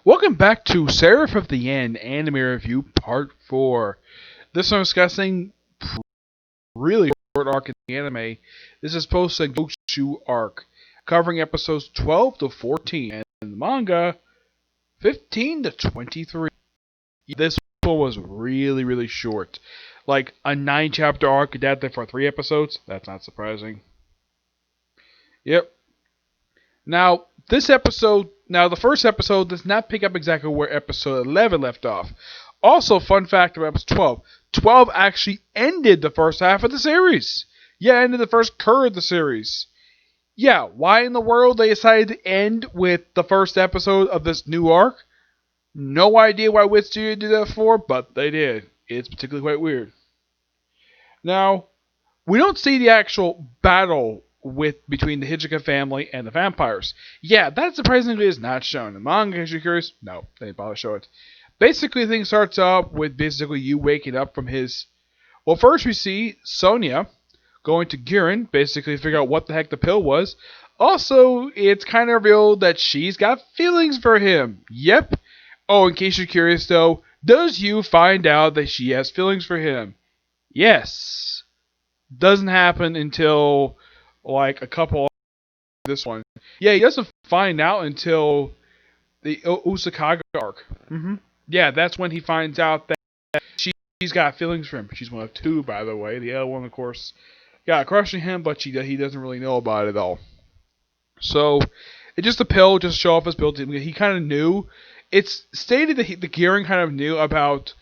Welcome back to Seraph of the End Anime Review Part 4. This one is discussing really short arc in the anime. This is Post-Shinjuku arc, covering episodes 12 to 14, and in the manga, 15 to 23. This one was really short. Like a 9-chapter arc adapted for 3 episodes? That's not surprising. Yep. Now, the first episode does not pick up exactly where episode 11 left off. Also, fun fact about episode 12. 12 actually ended the first half of the series. Yeah, ended the first curve of the series. Yeah, why in the world they decided to end with the first episode of this new arc? No idea why Wit Studio did that for, but they did. It's particularly quite weird. Now, we don't see the actual battle between the Hijika family and the vampires. Yeah, that surprisingly is not shown. In the manga, if you're curious, no, they didn't bother to show it. Basically, the thing starts up with basically you waking up from his... Well, first we see Sonia going to Girin, basically to figure out what the heck the pill was. Also, it's kind of revealed that she's got feelings for him. Yep. Oh, in case you're curious though, does you find out that she has feelings for him? Yes. Doesn't happen until like a couple of this one. Yeah, he doesn't find out until the Usakaga arc. Yeah, that's when he finds out that she's got feelings for him. She's one of 2, by the way. The other one, of course, got a crush on him, but he doesn't really know about it at all. So, it's just a pill, just show off his ability. He kind of knew. It's stated that the Gearing kind of knew about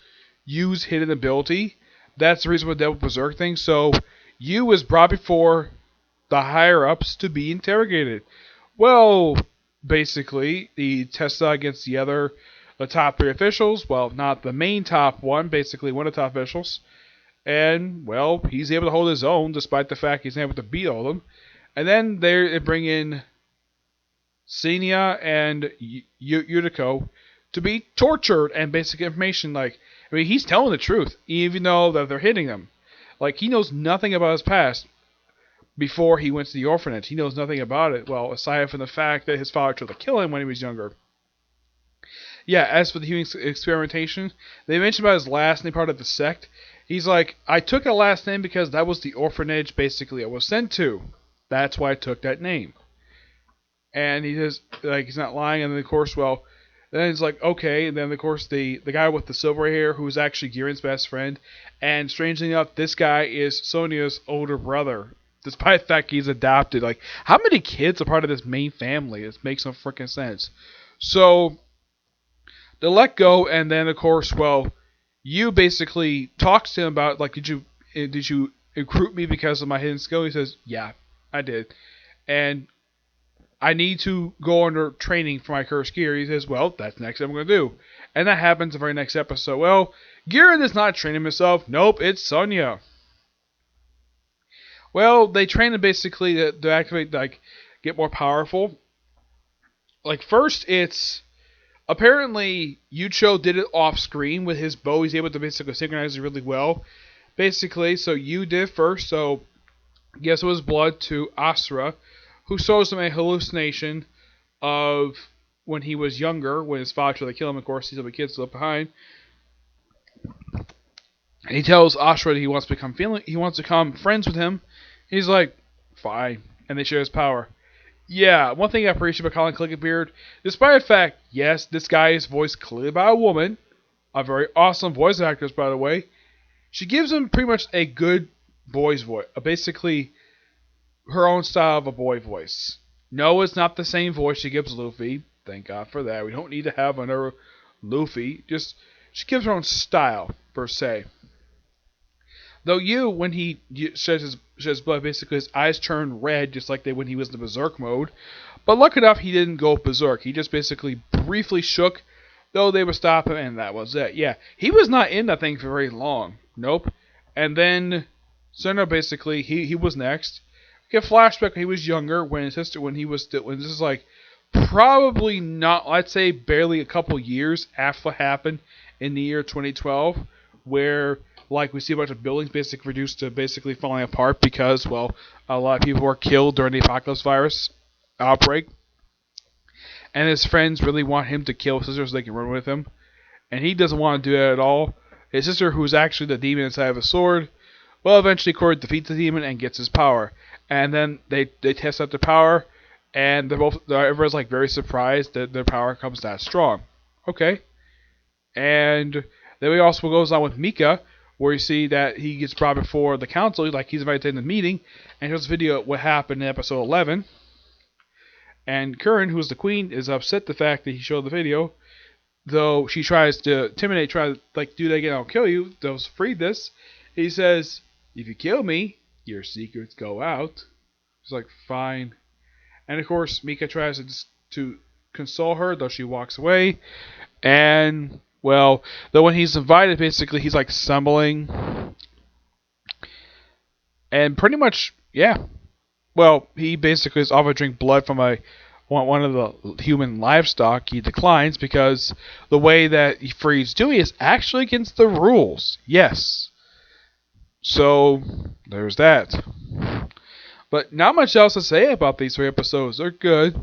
Yu's hidden ability. That's the reason for the Devil Berserk thing. So, Yu was brought before the higher-ups to be interrogated. Well, basically, he tested against the top 3 officials. Well, not the main top one, basically one of the top officials. And, well, he's able to hold his own, despite the fact he's able to beat all of them. And then they bring in Senia and Yuriko to be tortured and basic information. Like, I mean, he's telling the truth, even though that they're hitting him. Like, he knows nothing about his past. Before he went to the orphanage, he knows nothing about it. Well, aside from the fact that his father tried to kill him when he was younger. Yeah, as for the human experimentation, they mentioned about his last name part of the sect. He's like, I took a last name because that was the orphanage basically I was sent to. That's why I took that name. And he says, like, he's not lying. And then, of course, well, then he's like, okay. And then, of course, the guy with the silver hair, who's actually Girin's best friend. And strangely enough, this guy is Sonia's older brother. Despite the fact he's adopted. Like, how many kids are part of this main family? It makes no freaking sense. So, they let go, and then, of course, well, you basically talks to him about, like, did you recruit me because of my hidden skill? He says, yeah, I did. And I need to go under training for my cursed gear. He says, well, that's the next thing I'm going to do. And that happens the very next episode. Well, Girin does not train himself. Nope, it's Sonia. Well, they train him basically to activate, like, get more powerful. Like, first, it's... Apparently, Yucho did it off-screen with his bow. He's able to basically synchronize it really well. Basically, so Yu did first, so... Gives his blood to Asura, who shows him a hallucination of when he was younger, when his father tried to kill him. Of course, he's a kid still left behind. And he tells Asura that he wants to become friends with him. He's like, fine. And they share his power. Yeah, one thing I appreciate about Colin Clickenbeard, despite the fact, yes, this guy is voiced clearly by a woman, a very awesome voice actress, by the way, she gives him pretty much a good boy's voice. Basically, her own style of a boy voice. No, it's not the same voice she gives Luffy. Thank God for that. We don't need to have another Luffy. She gives her own style, per se. Though when he sheds blood, basically his eyes turn red, just like they when he was in the Berserk mode. But lucky enough, he didn't go Berserk. He just basically briefly shook, though they would stop him, and that was it. Yeah, he was not in that thing for very long. Nope. And then, Senna basically, he was next. Get flashback when he was younger, when his sister, when this is like, probably not, I'd say barely a couple years after what happened in the year 2012, where... Like, we see a bunch of buildings basically reduced to basically falling apart because, well, a lot of people were killed during the apocalypse virus outbreak. and his friends really want him to kill his sister so they can run with him, and he doesn't want to do that at all. His sister, who's actually the demon inside of a sword, well, eventually Corey defeats the demon and gets his power, and then they test out their power, and everyone's like very surprised that their power comes that strong. Okay, and then we also goes on with Mika, where you see that he gets brought before the council, like he's invited to the meeting, and here's a video of what happened in episode 11. And Curran, who's the queen, is upset the fact that he showed the video, though she tries to intimidate, try to like do that again, I'll kill you, those freed this. He says, if you kill me, your secrets go out. She's like, fine. And of course, Mika tries to console her, though she walks away. And, well, though when he's invited, basically, he's like stumbling. And pretty much, yeah. Well, he basically is offered to drink blood from one of the human livestock. He declines because the way that he frees Dewey is actually against the rules. Yes. So, there's that. But not much else to say about these 3 episodes. They're good.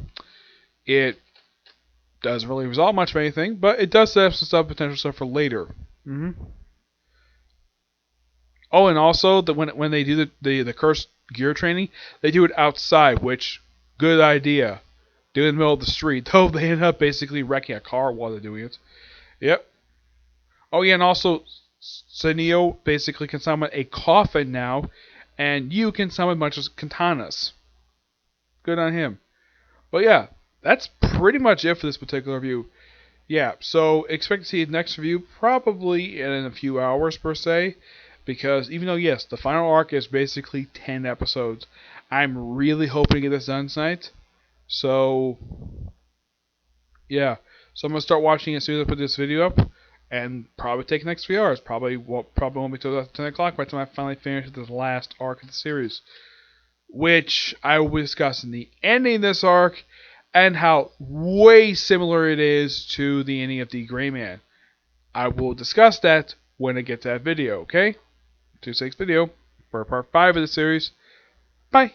It doesn't really resolve much of anything, but it does set up some potential stuff for later. Oh, and also when they do the cursed gear training, they do it outside, which good idea. Do it in the middle of the street, though they end up basically wrecking a car while they're doing it. Yep. Oh yeah, and also Sunio basically can summon a coffin now, and you can summon a bunch of katanas. Good on him. But yeah, that's pretty much it for this particular review. Yeah, so expect to see the next review probably in a few hours per se, because even though yes, the final arc is basically 10 episodes, I'm really hoping to get this done tonight. So yeah, so I'm gonna start watching as soon as I put this video up, and probably take the next 3 hours. Probably won't be till 10 o'clock by the time I finally finish this last arc of the series, which I will be discussing the ending of this arc and how way similar it is to the ending of the Gray Man. I will discuss that when I get to that video. Okay, 2-6 video for part 5 of the series. Bye.